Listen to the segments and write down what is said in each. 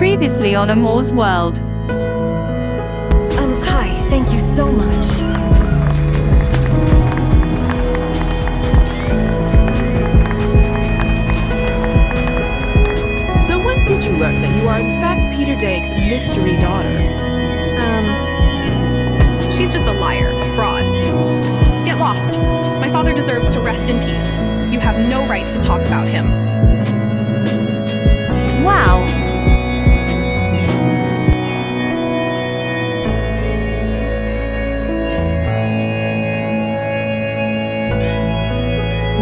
Previously on Amour'S world. Hi, thank you so much. So when did you learn that you are in fact Peter Dake's mystery daughter? She's just a liar, a fraud. Get lost. My father deserves to rest in peace. You have no right to talk about him. Wow.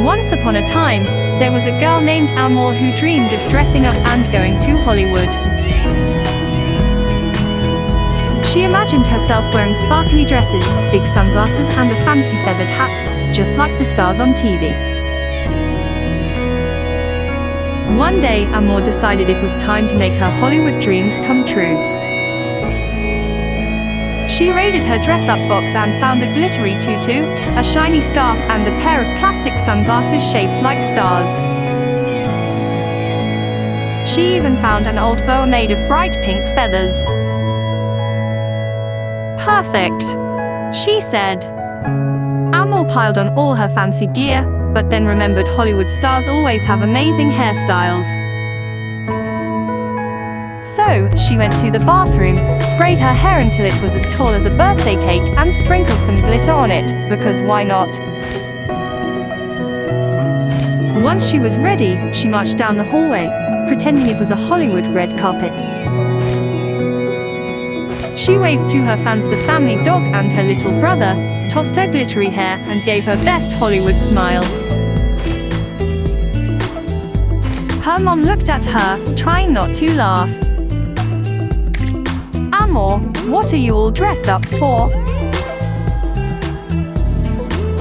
Once upon a time, there was a girl named Amour who dreamed of dressing up and going to Hollywood. She imagined herself wearing sparkly dresses, big sunglasses and a fancy feathered hat, just like the stars on TV. One day, Amour decided it was time to make her Hollywood dreams come true. She raided her dress-up box and found a glittery tutu, a shiny scarf and a pair of plastic sunglasses shaped like stars. She even found an old boa made of bright pink feathers. Perfect, she said. Amour piled on all her fancy gear, but then remembered Hollywood stars always have amazing hairstyles. So, she went to the bathroom, sprayed her hair until it was as tall as a birthday cake and sprinkled some glitter on it, because why not? Once she was ready, she marched down the hallway, pretending it was a Hollywood red carpet. She waved to her fans the family dog and her little brother, tossed her glittery hair and gave her best Hollywood smile. Her mom looked at her, trying not to laugh. Amour, what are you all dressed up for?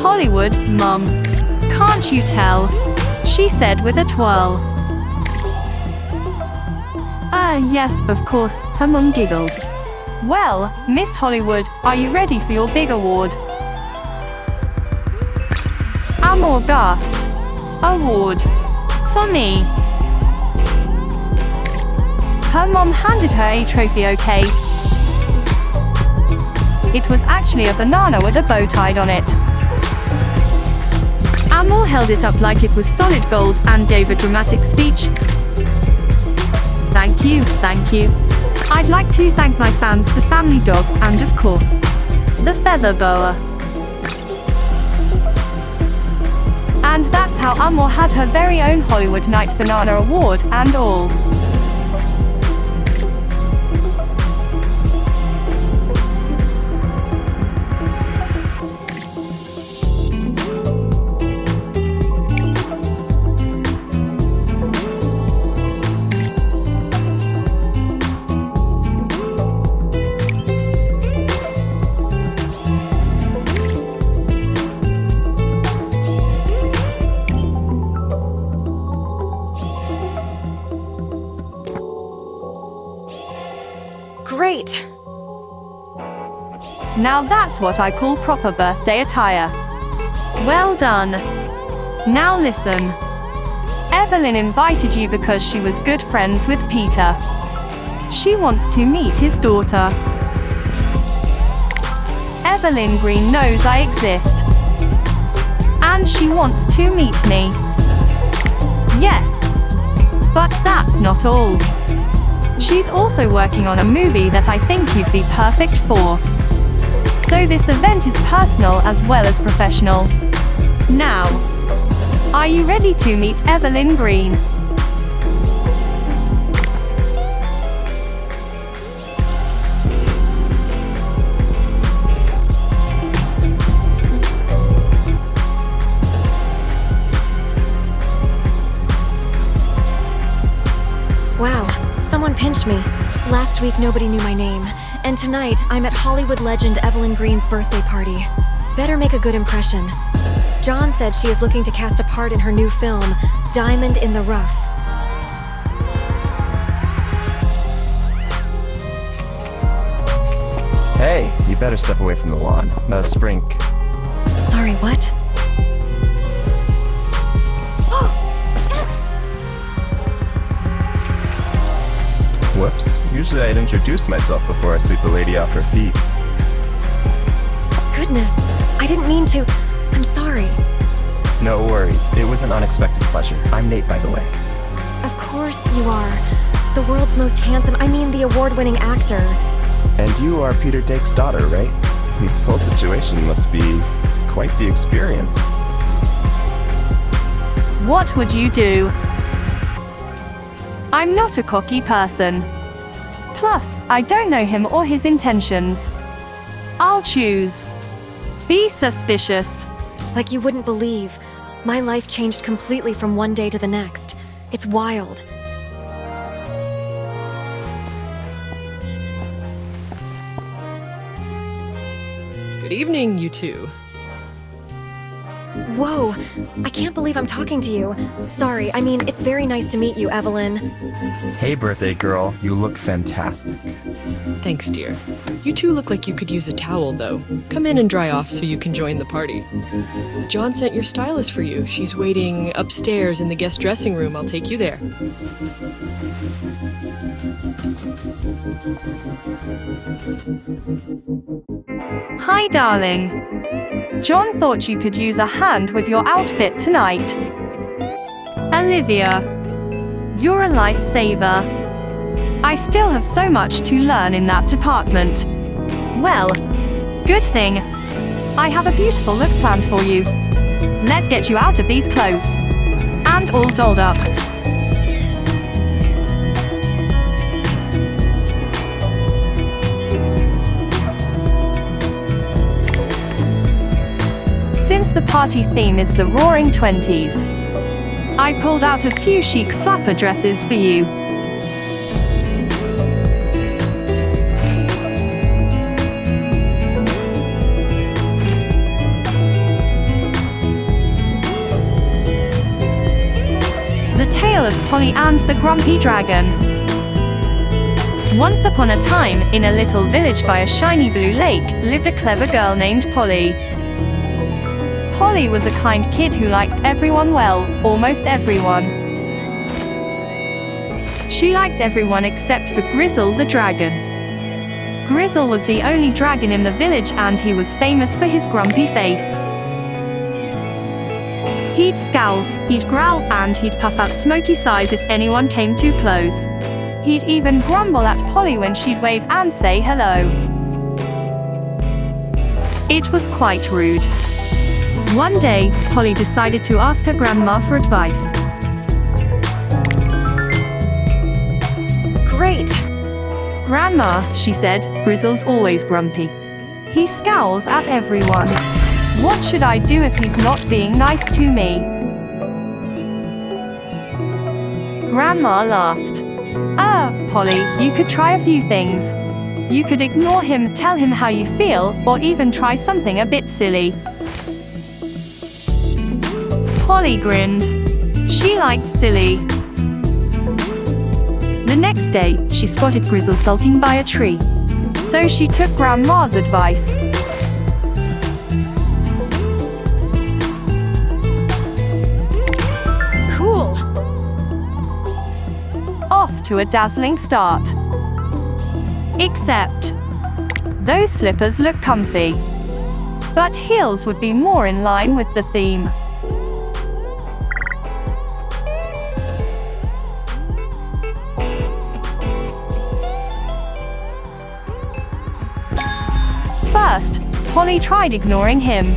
Hollywood, Mum. Can't you tell? She said with a twirl. Yes, of course, her mum giggled. Well, Miss Hollywood, are you ready for your big award? Amour gasped. Award? For me? Her mom handed her a trophy, okay? It was actually a banana with a bow tied on it. Amour held it up like it was solid gold and gave a dramatic speech. Thank you, thank you. I'd like to thank my fans, the family dog, and of course, the feather boa. And that's how Amour had her very own Hollywood Night Banana Award and all. Great! Now that's what I call proper birthday attire. Well done. Now listen. Evelyn invited you because she was good friends with Peter. She wants to meet his daughter. Evelyn Green knows I exist. And she wants to meet me. Yes. But that's not all. She's also working on a movie that I think you'd be perfect for. So this event is personal as well as professional. Now, are you ready to meet Evelyn Green? Wow, someone pinched me. Last week nobody knew my name, and tonight I'm at Hollywood legend Evelyn Green's birthday party. Better make a good impression. John said she is looking to cast a part in her new film, Diamond in the Rough. Hey, you better step away from the lawn. Sprink. Sorry, what? Whoops. Usually I'd introduce myself before I sweep a lady off her feet. Goodness, I didn't mean to. I'm sorry. No worries. It was an unexpected pleasure. I'm Nate, by the way. Of course you are. The world's most handsome, the award-winning actor. And you are Peter Dake's daughter, right? This whole situation must be quite the experience. What would you do? I'm not a cocky person. Plus, I don't know him or his intentions. I'll choose. Be suspicious. Like you wouldn't believe. My life changed completely from one day to the next. It's wild. Good evening, you two. Whoa, I can't believe I'm talking to you. Sorry, it's very nice to meet you, Evelyn. Hey, birthday girl. You look fantastic. Thanks, dear. You two look like you could use a towel, though. Come in and dry off so you can join the party. John sent your stylist for you. She's waiting upstairs in the guest dressing room. I'll take you there. Hi, darling. John thought you could use a hand with your outfit tonight. Olivia, you're a lifesaver. I still have so much to learn in that department. Well, good thing. I have a beautiful look planned for you. Let's get you out of these clothes. And all dolled up. Since the party theme is the Roaring Twenties, I pulled out a few chic flapper dresses for you. The Tale of Polly and the Grumpy Dragon. Once upon a time, in a little village by a shiny blue lake, lived a clever girl named Polly. Polly was a kind kid who liked everyone well, almost everyone. She liked everyone except for Grizzle the dragon. Grizzle was the only dragon in the village and he was famous for his grumpy face. He'd scowl, he'd growl, and he'd puff out smoky sighs if anyone came too close. He'd even grumble at Polly when she'd wave and say hello. It was quite rude. One day, Polly decided to ask her grandma for advice. Great! Grandma, she said, Grizzle's always grumpy. He scowls at everyone. What should I do if he's not being nice to me? Grandma laughed. Polly, you could try a few things. You could ignore him, tell him how you feel, or even try something a bit silly. Polly grinned. She liked silly. The next day, she spotted Grizzle sulking by a tree. So she took Grandma's advice. Cool! Off to a dazzling start. Except, those slippers look comfy. But heels would be more in line with the theme. First, Polly tried ignoring him.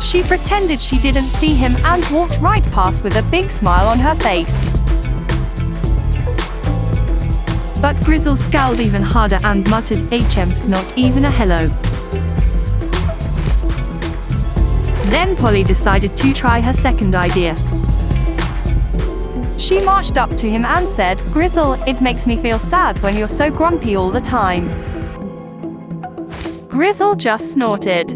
She pretended she didn't see him and walked right past with a big smile on her face. But Grizzle scowled even harder and muttered, "HM, not even a hello." Then Polly decided to try her second idea. She marched up to him and said, "Grizzle, it makes me feel sad when you're so grumpy all the time." Grizzle just snorted.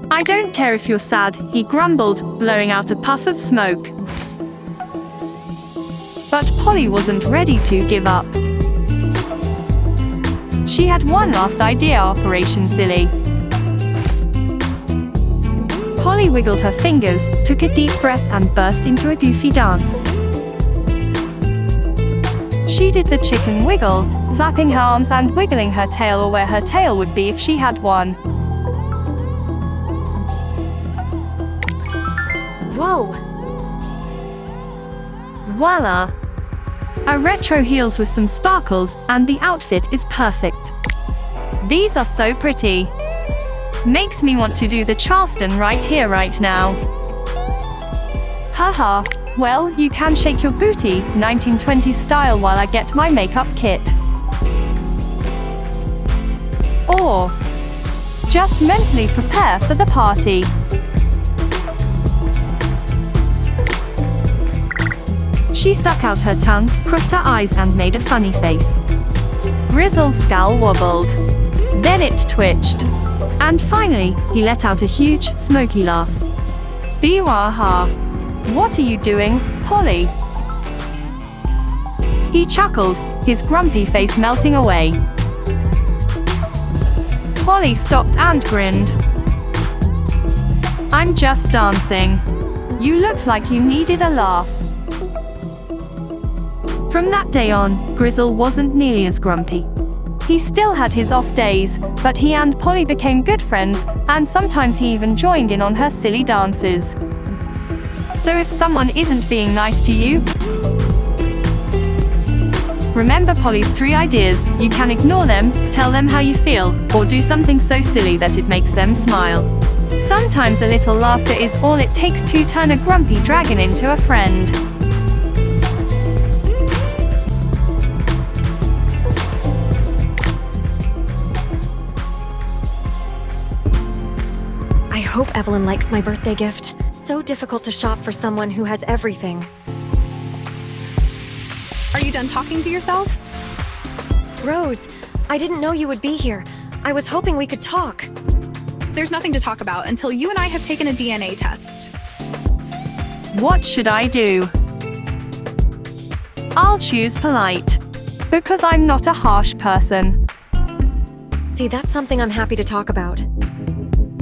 "I don't care if you're sad," he grumbled, blowing out a puff of smoke. But Polly wasn't ready to give up. She had one last idea, Operation Silly. Polly wiggled her fingers, took a deep breath and burst into a goofy dance. She did the chicken wiggle, flapping her arms and wiggling her tail, or where her tail would be if she had one. Whoa! Voila! A retro heels with some sparkles, and the outfit is perfect. These are so pretty. Makes me want to do the Charleston right here, right now. Haha, well, you can shake your booty, 1920s style, while I get my makeup kit. Or just mentally prepare for the party. She stuck out her tongue, crossed her eyes, and made a funny face. Grizzle's scowl wobbled. Then it twitched. And finally, he let out a huge, smoky laugh. Bee-wah-ha. What are you doing, Polly? He chuckled, his grumpy face melting away. Polly stopped and grinned. I'm just dancing. You looked like you needed a laugh. From that day on, Grizzle wasn't nearly as grumpy. He still had his off days, but he and Polly became good friends, and sometimes he even joined in on her silly dances. So if someone isn't being nice to you, remember Polly's 3 ideas. You can ignore them, tell them how you feel, or do something so silly that it makes them smile. Sometimes a little laughter is all it takes to turn a grumpy dragon into a friend. I hope Evelyn likes my birthday gift. So difficult to shop for someone who has everything. Are you done talking to yourself? Rose, I didn't know you would be here. I was hoping we could talk. There's nothing to talk about until you and I have taken a DNA test. What should I do? I'll choose polite, because I'm not a harsh person. See, that's something I'm happy to talk about.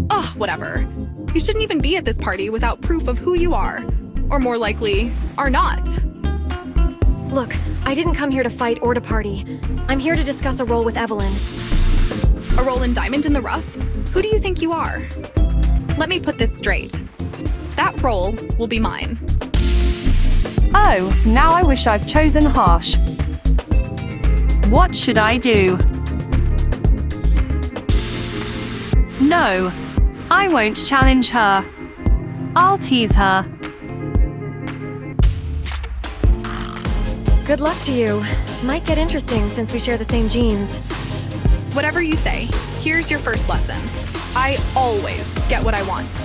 Ugh, whatever. You shouldn't even be at this party without proof of who you are. Or more likely, are not. Look, I didn't come here to fight or to party. I'm here to discuss a role with Evelyn. A role in Diamond in the Rough? Who do you think you are? Let me put this straight. That role will be mine. Oh, now I wish I've chosen harsh. What should I do? No, I won't challenge her. I'll tease her. Good luck to you. Might get interesting since we share the same genes. Whatever you say, here's your first lesson. I always get what I want.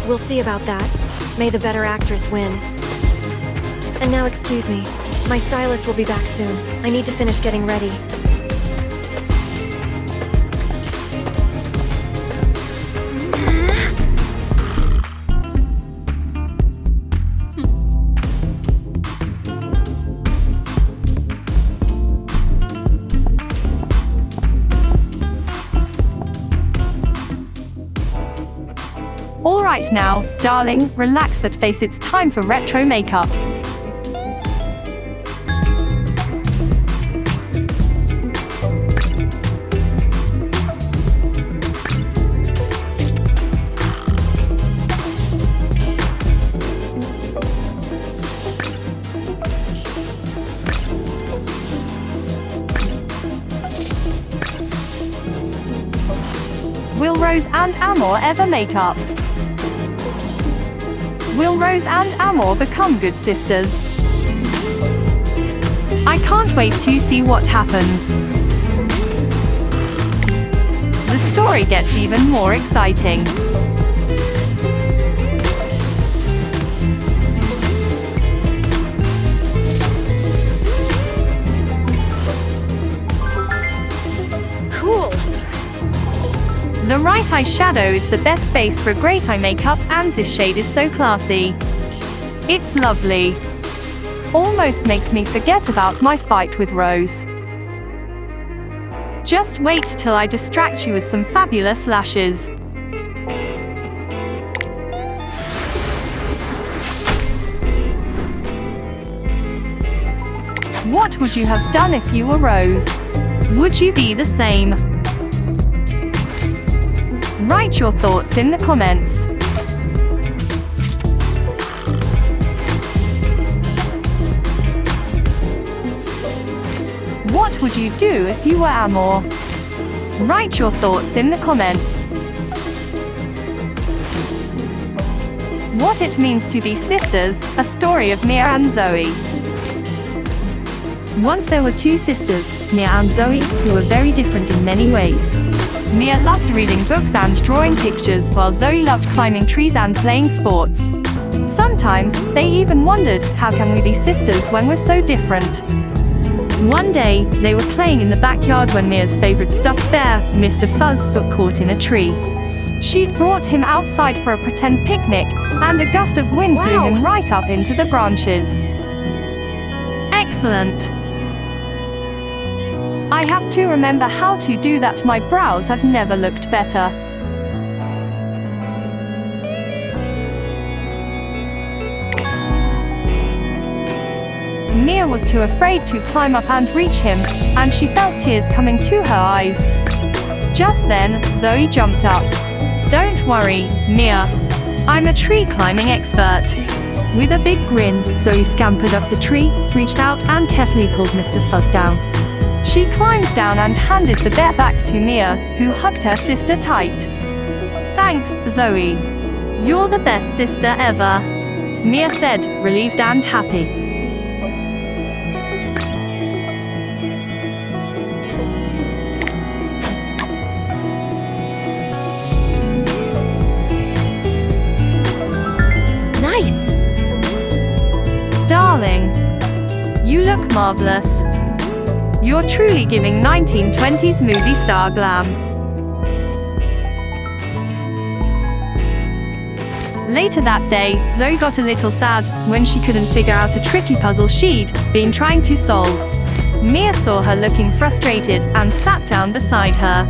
We'll see about that. May the better actress win. And now excuse me. My stylist will be back soon. I need to finish getting ready. All right now, darling, relax that face. It's time for retro makeup. Will Rose and Amour ever make up? Will Rose and Amour become good sisters? I can't wait to see what happens. The story gets even more exciting. Cool! The right eyeshadow is the best base for great eye makeup, and this shade is so classy. It's lovely. Almost makes me forget about my fight with Rose. Just wait till I distract you with some fabulous lashes. What would you have done if you were Rose? Would you be the same? Write your thoughts in the comments. What would you do if you were Amour? Write your thoughts in the comments. What it means to be sisters, a story of Mia and Zoe. Once there were two sisters, Mia and Zoe, who were very different in many ways. Mia loved reading books and drawing pictures, while Zoe loved climbing trees and playing sports. Sometimes, they even wondered, how can we be sisters when we're so different? One day, they were playing in the backyard when Mia's favorite stuffed bear, Mr. Fuzz, got caught in a tree. She'd brought him outside for a pretend picnic, and a gust of wind blew him right up into the branches. Excellent! I have to remember how to do that. My brows have never looked better. Mia was too afraid to climb up and reach him, and she felt tears coming to her eyes. Just then, Zoe jumped up. Don't worry, Mia. I'm a tree climbing expert. With a big grin, Zoe scampered up the tree, reached out and carefully pulled Mr. Fuzz down. She climbed down and handed the bear back to Mia, who hugged her sister tight. Thanks, Zoe. You're the best sister ever, Mia said, relieved and happy. Darling, you look marvelous. You're truly giving 1920s movie star glam. Later that day, Zoe got a little sad when she couldn't figure out a tricky puzzle she'd been trying to solve. Mia saw her looking frustrated and sat down beside her.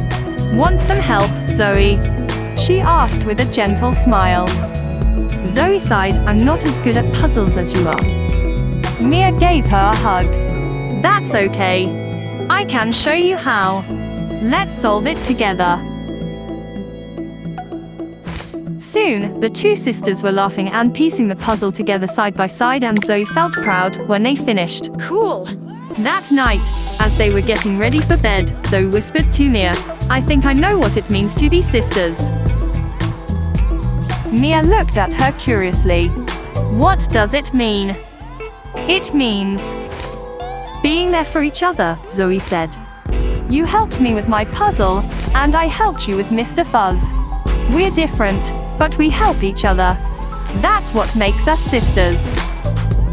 Want some help, Zoe? She asked with a gentle smile. Zoe sighed, I'm not as good at puzzles as you are. Mia gave her a hug. That's okay. I can show you how. Let's solve it together. Soon, the two sisters were laughing and piecing the puzzle together side by side, and Zoe felt proud when they finished. Cool! That night, as they were getting ready for bed, Zoe whispered to Mia, I think I know what it means to be sisters. Mia looked at her curiously. What does it mean? It means being there for each other, Zoe said. You helped me with my puzzle, and I helped you with Mr. Fuzz. We're different, but we help each other. That's what makes us sisters.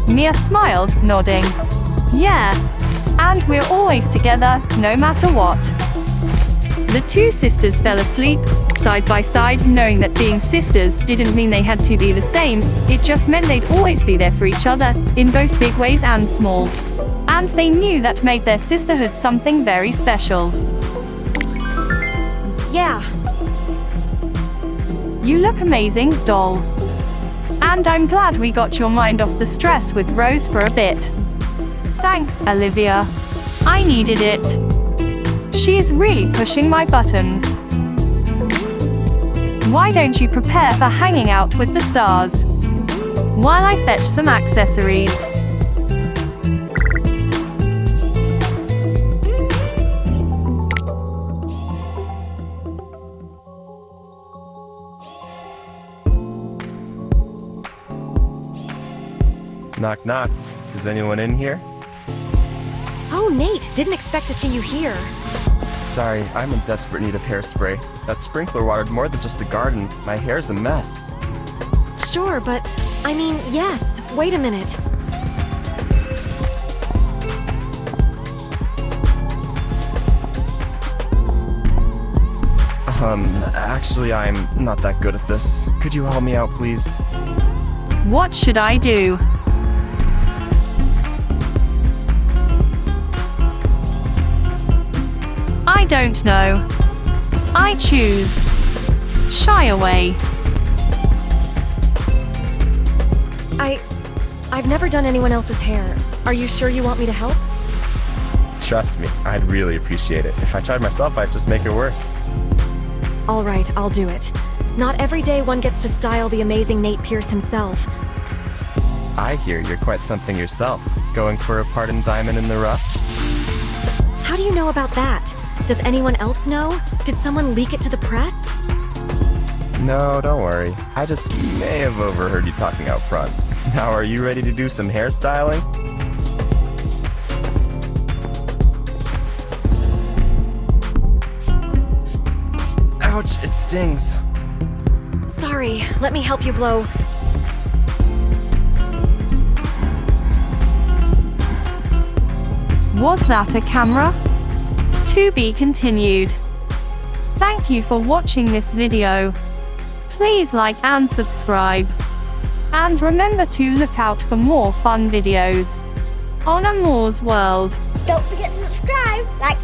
Mia smiled, nodding. Yeah, and we're always together, no matter what. The two sisters fell asleep, side by side, knowing that being sisters didn't mean they had to be the same, it just meant they'd always be there for each other, in both big ways and small. And they knew that made their sisterhood something very special. Yeah. You look amazing, doll. And I'm glad we got your mind off the stress with Rose for a bit. Thanks, Olivia. I needed it. She is really pushing my buttons. Why don't you prepare for hanging out with the stars while I fetch some accessories? Knock, knock. Is anyone in here? Oh, Nate, didn't expect to see you here. Sorry, I'm in desperate need of hairspray. That sprinkler watered more than just the garden. My hair's a mess. Sure, but I mean, yes. Wait a minute. Actually, I'm not that good at this. Could you help me out, please? What should I do? I don't know. I choose shy away. I've never done anyone else's hair. Are you sure you want me to help? Trust me, I'd really appreciate it. If I tried myself, I'd just make it worse. All right, I'll do it. Not every day one gets to style the amazing Nate Pierce himself. I hear you're quite something yourself. Going for a part in Diamond in the Rough? How do you know about that? Does anyone else know? Did someone leak it to the press? No, don't worry. I just may have overheard you talking out front. Now, are you ready to do some hairstyling? Ouch, it stings. Sorry, let me help you blow. Was that a camera? To be continued. Thank you for watching this video. Please like and subscribe. And remember to look out for more fun videos on Amour'S World. Don't forget to subscribe, like.